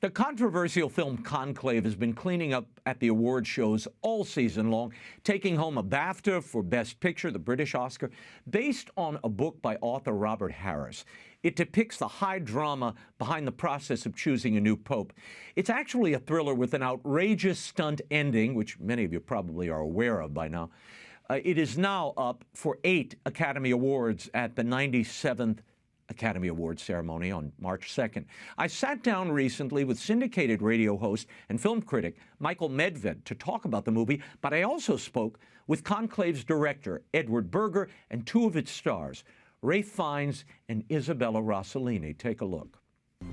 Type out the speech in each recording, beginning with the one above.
The controversial film Conclave has been cleaning up at the award shows all season long, taking home a BAFTA for Best Picture, the British Oscar, based on a book by author Robert Harris. It depicts the high drama behind the process of choosing a new pope. It's actually a thriller with an outrageous stunt ending, which many of you probably are aware of by now. It is now up for 8 Academy Awards at the 97th Academy Awards ceremony on March 2nd. I sat down recently with syndicated radio host and film critic Michael Medved to talk about the movie, but I also spoke with Conclave's director, Edward Berger, and 2 of its stars, Ray Fiennes and Isabella Rossellini. Take a look.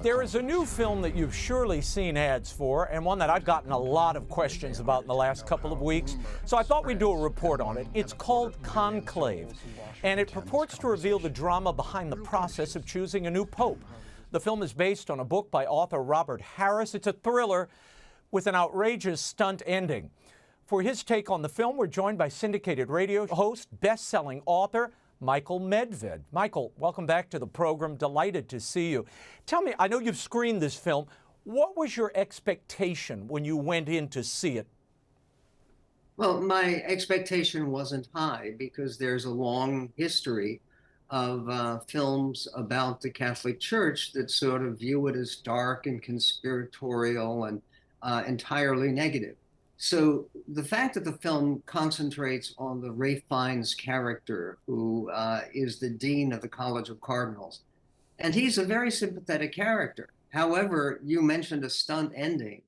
There is a new film that you've surely seen ads for, and one that I've gotten a lot of questions about in the last couple of weeks, so I thought we'd do a report on it. It's called Conclave, and it purports to reveal the drama behind the process of choosing a new pope. The film is based on a book by author Robert Harris. It's a thriller with an outrageous stunt ending. For his take on the film, we're joined by syndicated radio host, best-selling author, Michael Medved. Michael, welcome back to the program. Delighted to see you. Tell me, I know you've screened this film. What was your expectation when you went in to see it? Well, my expectation wasn't high because there's a long history of films about the Catholic Church that sort of view it as dark and conspiratorial and entirely negative. So the fact that the film concentrates on the Ray Fiennes character, who is the dean of the College of Cardinals, and he's a very sympathetic character. However, you mentioned a stunt ending.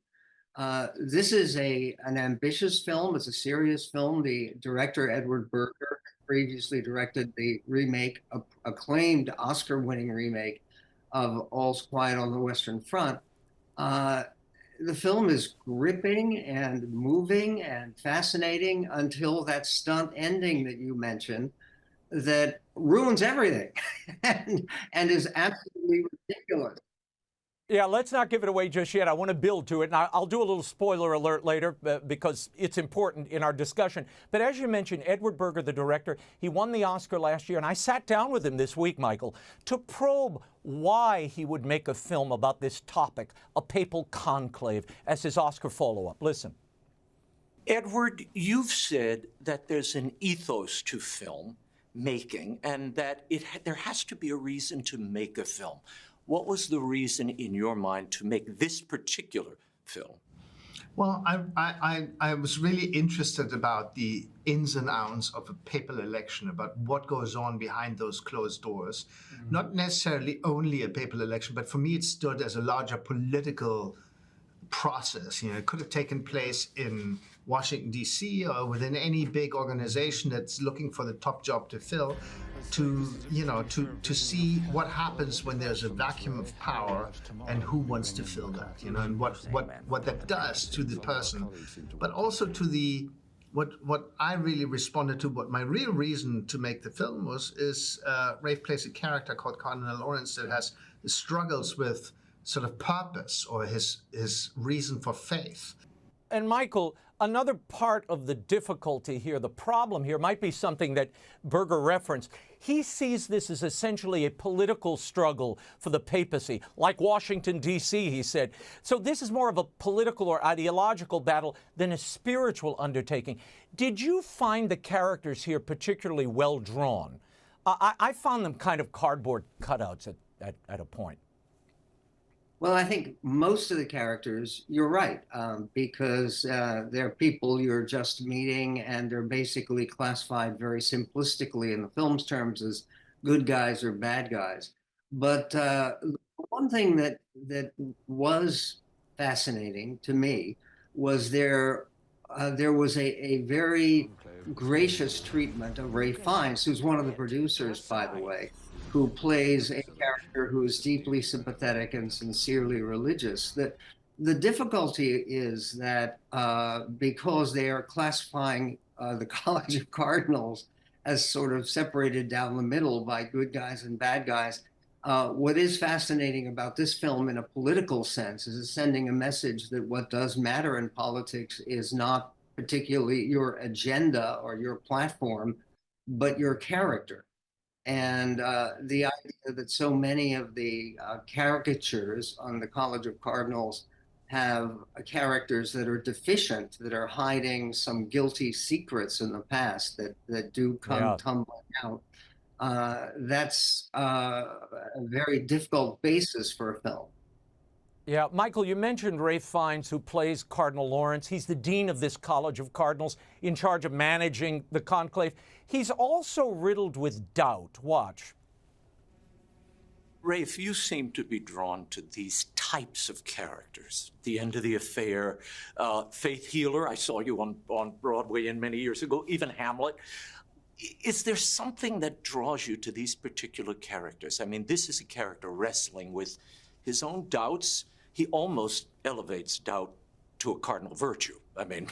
This is an ambitious film. It's a serious film. The director, Edward Berger, previously directed the remake, acclaimed Oscar-winning remake of All's Quiet on the Western Front. The film is gripping and moving and fascinating until that stunt ending that you mentioned that ruins everything and is absolutely ridiculous. Yeah, let's not give it away just yet. I want to build to it, and I'll do a little spoiler alert later because it's important in our discussion. But as you mentioned, Edward Berger, the director, he won the Oscar last year, and I sat down with him this week, Michael, to probe why he would make a film about this topic, a papal conclave, as his Oscar follow-up. Listen. Edward, you've said that there's an ethos to film making and that there has to be a reason to make a film. What was the reason in your mind to make this particular film? Well, I was really interested about the ins and outs of a papal election, about what goes on behind those closed doors. Mm-hmm. Not necessarily only a papal election, but for me it stood as a larger political process. You know, it could have taken place in Washington, D.C. or within any big organization that's looking for the top job to fill, to see what happens when there's a vacuum of power and who wants to fill that, and what that does to the person, but also to what I really responded to, what my real reason to make the film is Rafe plays a character called Cardinal Lawrence that has struggles with sort of purpose or his reason for faith. And Michael, another part of the difficulty here, the problem here, might be something that Berger referenced. He sees this as essentially a political struggle for the papacy, like Washington, D.C., he said. So this is more of a political or ideological battle than a spiritual undertaking. Did you find the characters here particularly well drawn? I found them kind of cardboard cutouts at a point. Well, I think most of the characters, you're right, because they're people you're just meeting, and they're basically classified very simplistically in the film's terms as good guys or bad guys. But one thing that was fascinating to me was there was a very gracious treatment of Ray Fiennes, who's one of the producers, by the way, who plays a character who is deeply sympathetic and sincerely religious. The difficulty is that because they are classifying the College of Cardinals as sort of separated down the middle by good guys and bad guys, what is fascinating about this film in a political sense is sending a message that what does matter in politics is not particularly your agenda or your platform, but your character. And the idea that so many of the caricatures on the College of Cardinals have characters that are deficient, that are hiding some guilty secrets in the past that do come tumbling out. That's a very difficult basis for a film. Yeah, Michael, you mentioned Ralph Fiennes, who plays Cardinal Lawrence. He's the dean of this College of Cardinals, in charge of managing the conclave. He's also riddled with doubt. Watch. Rafe, you seem to be drawn to these types of characters. The End of the Affair, Faith Healer, I saw you on Broadway many years ago, even Hamlet. Is there something that draws you to these particular characters? I mean, this is a character wrestling with his own doubts. He almost elevates doubt to a cardinal virtue. I mean,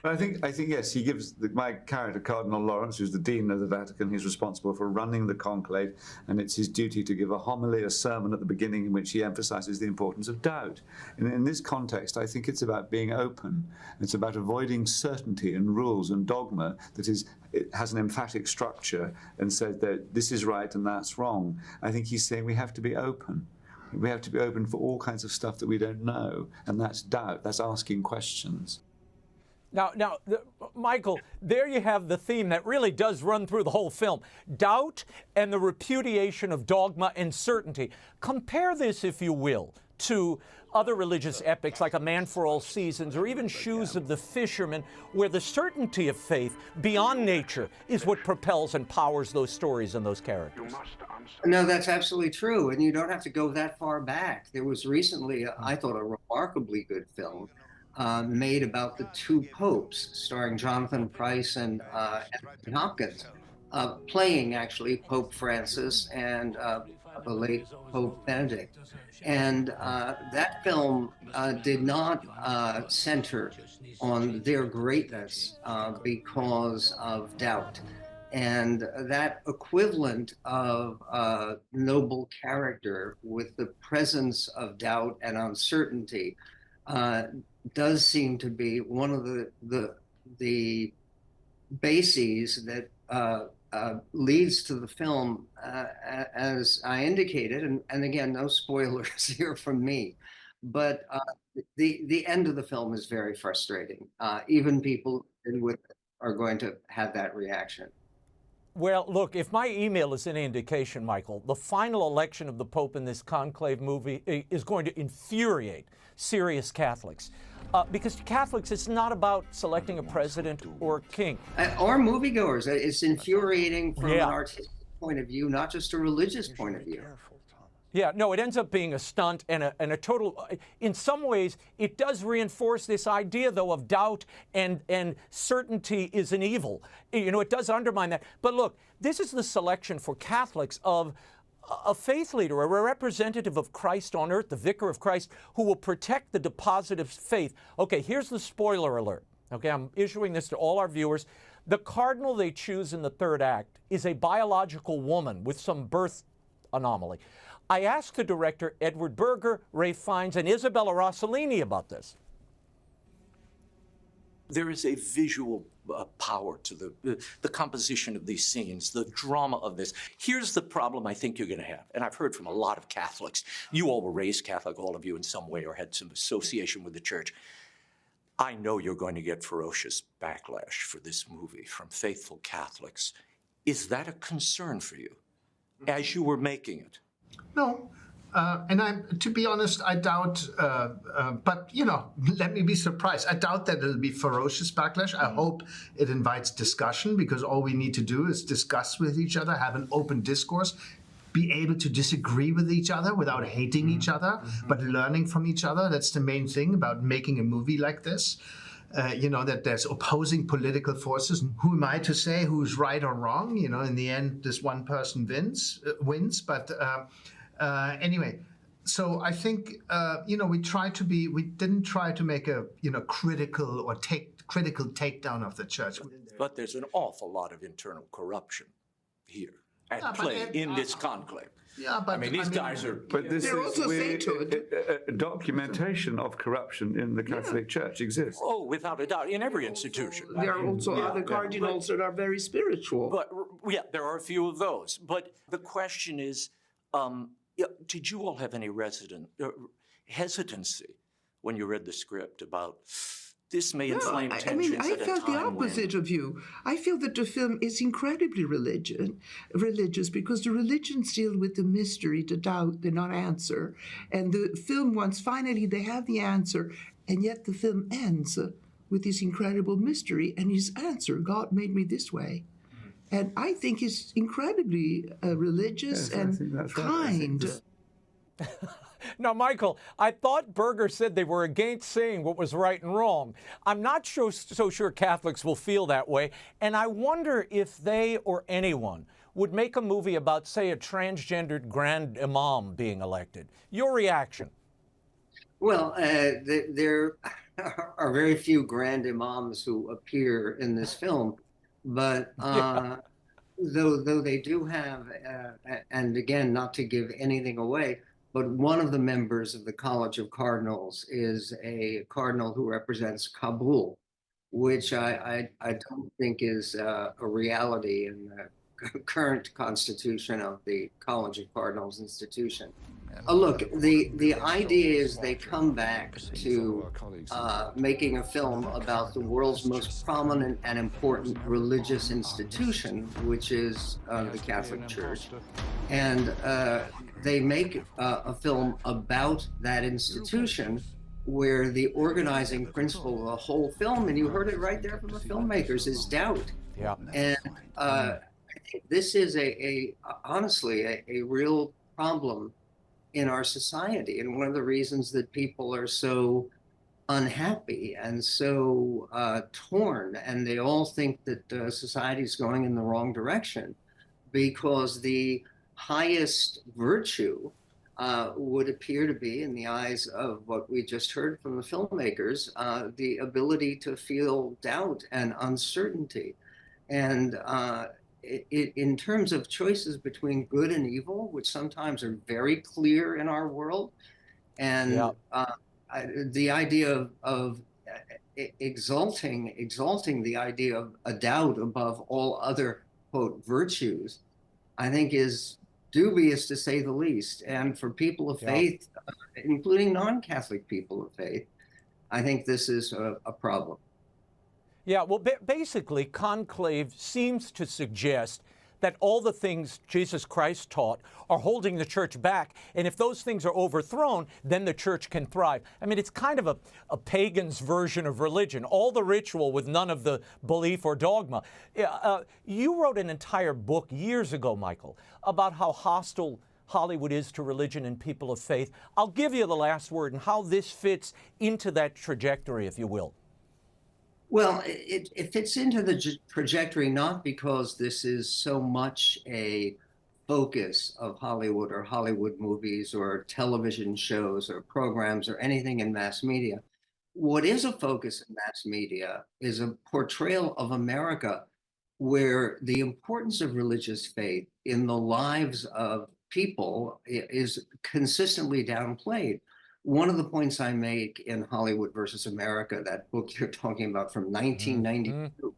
I think yes, he gives my character, Cardinal Lawrence, who's the Dean of the Vatican. He's responsible for running the conclave, and it's his duty to give a homily, a sermon at the beginning in which he emphasizes the importance of doubt. And in this context, I think it's about being open. It's about avoiding certainty and rules and dogma it has an emphatic structure and says that this is right and that's wrong. I think he's saying we have to be open. We have to be open for all kinds of stuff that we don't know, and that's doubt, that's asking questions. Now, Michael, there you have the theme that really does run through the whole film. Doubt and the repudiation of dogma and certainty. Compare this, if you will, to other religious epics like A Man for All Seasons or even Shoes of the Fisherman, where the certainty of faith beyond nature is what propels and powers those stories and those characters. No, that's absolutely true. And you don't have to go that far back. There was recently, I thought, a remarkably good film made about the two popes, starring Jonathan Pryce and Anthony Hopkins, playing actually Pope Francis and the late Pope Benedict. And that film did not center on their greatness because of doubt. And that equivalent of noble character with the presence of doubt and uncertainty does seem to be one of the bases that leads to the film, as I indicated, and again, no spoilers here from me, but the end of the film is very frustrating. Even people with it are going to have that reaction. Well, look, if my email is any indication, Michael, the final election of the Pope in this conclave movie is going to infuriate serious Catholics. Because to Catholics, it's not about selecting a president or a king. Or moviegoers. It's infuriating from an artistic point of view, not just a religious point of view. Yeah, no, it ends up being a stunt and a total, in some ways, it does reinforce this idea, though, of doubt and certainty is an evil. You know, it does undermine that. But look, this is the selection for Catholics of a faith leader, a representative of Christ on earth, the vicar of Christ, who will protect the deposit of faith. Okay, here's the spoiler alert. Okay, I'm issuing this to all our viewers. The cardinal they choose in the third act is a biological woman with some birth anomaly. I asked the director, Edward Berger, Ralph Fiennes, and Isabella Rossellini about this. There is a visual power to the composition of these scenes, the drama of this. Here's the problem I think you're going to have, and I've heard from a lot of Catholics. You all were raised Catholic, all of you in some way, or had some association with the church. I know you're going to get ferocious backlash for this movie from faithful Catholics. Is that a concern for you as you were making it? No. And to be honest, I doubt, but, you know, let me be surprised. I doubt that it'll be ferocious backlash. I hope it invites discussion, because all we need to do is discuss with each other, have an open discourse, be able to disagree with each other without hating each other, but learning from each other. That's the main thing about making a movie like this. You know, that there's opposing political forces. Who am I to say who's right or wrong? You know, in the end, this one person wins. But anyway, so I think, you know, we didn't try to make a, you know, critical takedown of the church. But there's an awful lot of internal corruption here. at Yeah, but play it- in this conclave. Yeah, but I mean, these guys are. But this They're is also where sainthood. documentation of corruption in the Catholic Church exists. Oh, without a doubt, in every institution. There are also other cardinals that are very spiritual. But yeah, there are a few of those. But the question is, did you all have any hesitancy when you read the script about this may inflame I tensions mean, I at a felt the time when- opposite of you. I feel that the film is incredibly religious because the religions deal with the mystery, the doubt, the non-answer. And the film, once finally they have the answer, and yet the film ends with this incredible mystery and his answer, God made me this way. And I think he's incredibly religious Yes, I and think that's right. I think kind. Now, Michael, I thought Berger said they were against saying what was right and wrong. I'm not so sure Catholics will feel that way, and I wonder if they or anyone would make a movie about, say, a transgendered grand imam being elected. Your reaction? Well, there are very few grand imams who appear in this film, but though they do have, and again, not to give anything away, but one of the members of the College of Cardinals is a cardinal who represents Kabul, which I don't think is a reality in the current constitution of the College of Cardinals institution. Look, the idea is they come back to making a film about the world's most prominent and important religious institution, which is the Catholic Church. And they make a film about that institution where the organizing principle of the whole film, and you heard it right there from the filmmakers, is doubt. Yeah. And this is honestly a real problem in our society, and one of the reasons that people are so unhappy and so torn, and they all think that society is going in the wrong direction, because the highest virtue would appear to be, in the eyes of what we just heard from the filmmakers, the ability to feel doubt and uncertainty. And in terms of choices between good and evil, which sometimes are very clear in our world, and the idea of exalting the idea of a doubt above all other, quote, virtues, I think is dubious, to say the least. And for people of faith, including non-Catholic people of faith, I think this is a problem. Yeah, well, basically, Conclave seems to suggest that all the things Jesus Christ taught are holding the church back, and if those things are overthrown, then the church can thrive. I mean, it's kind of a pagan's version of religion, all the ritual with none of the belief or dogma. You wrote an entire book years ago, Michael, about how hostile Hollywood is to religion and people of faith. I'll give you the last word and how this fits into that trajectory, if you will. Well, it fits into the trajectory not because this is so much a focus of Hollywood or Hollywood movies or television shows or programs or anything in mass media. What is a focus in mass media is a portrayal of America where the importance of religious faith in the lives of people is consistently downplayed. One of the points I make in Hollywood versus America, that book you're talking about from 1992,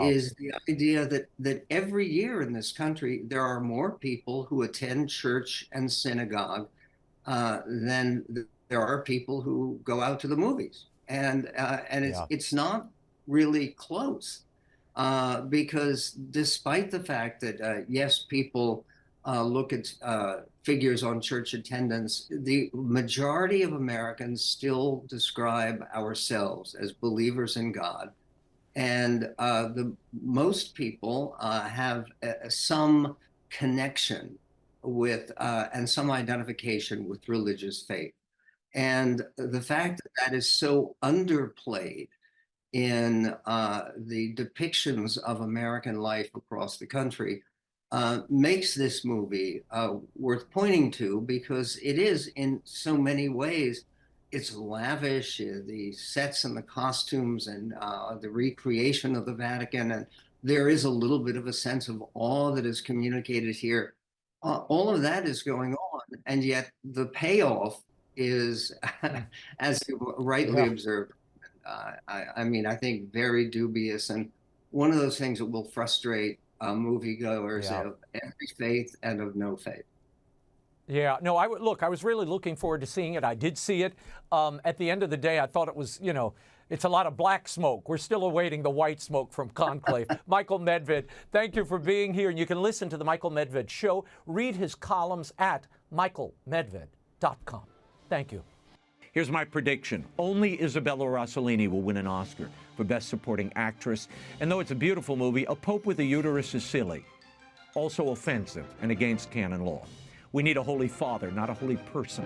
is the idea that every year in this country, there are more people who attend church and synagogue than there are people who go out to the movies. And it's not really close, because despite the fact that, yes, people look at figures on church attendance, the majority of Americans still describe ourselves as believers in God. And the most people have some connection with and some identification with religious faith. And the fact that that is so underplayed in the depictions of American life across the country makes this movie worth pointing to, because it is, in so many ways, it's lavish, the sets and the costumes and the recreation of the Vatican and there is a little bit of a sense of awe that is communicated here. All of that is going on, and yet the payoff is, as you rightly observed, I mean, I think very dubious, and one of those things that will frustrate moviegoers of every faith and of no faith. Yeah, no, I was really looking forward to seeing it. I did see it. At the end of the day, I thought it was, you know, it's a lot of black smoke. We're still awaiting the white smoke from Conclave. Michael Medved, thank you for being here. And you can listen to the Michael Medved Show. Read his columns at michaelmedved.com. Thank you. Here's my prediction. Only Isabella Rossellini will win an Oscar for Best Supporting Actress. And though it's a beautiful movie, A Pope with a Uterus is silly, also offensive and against canon law. We need a holy father, not a holy person.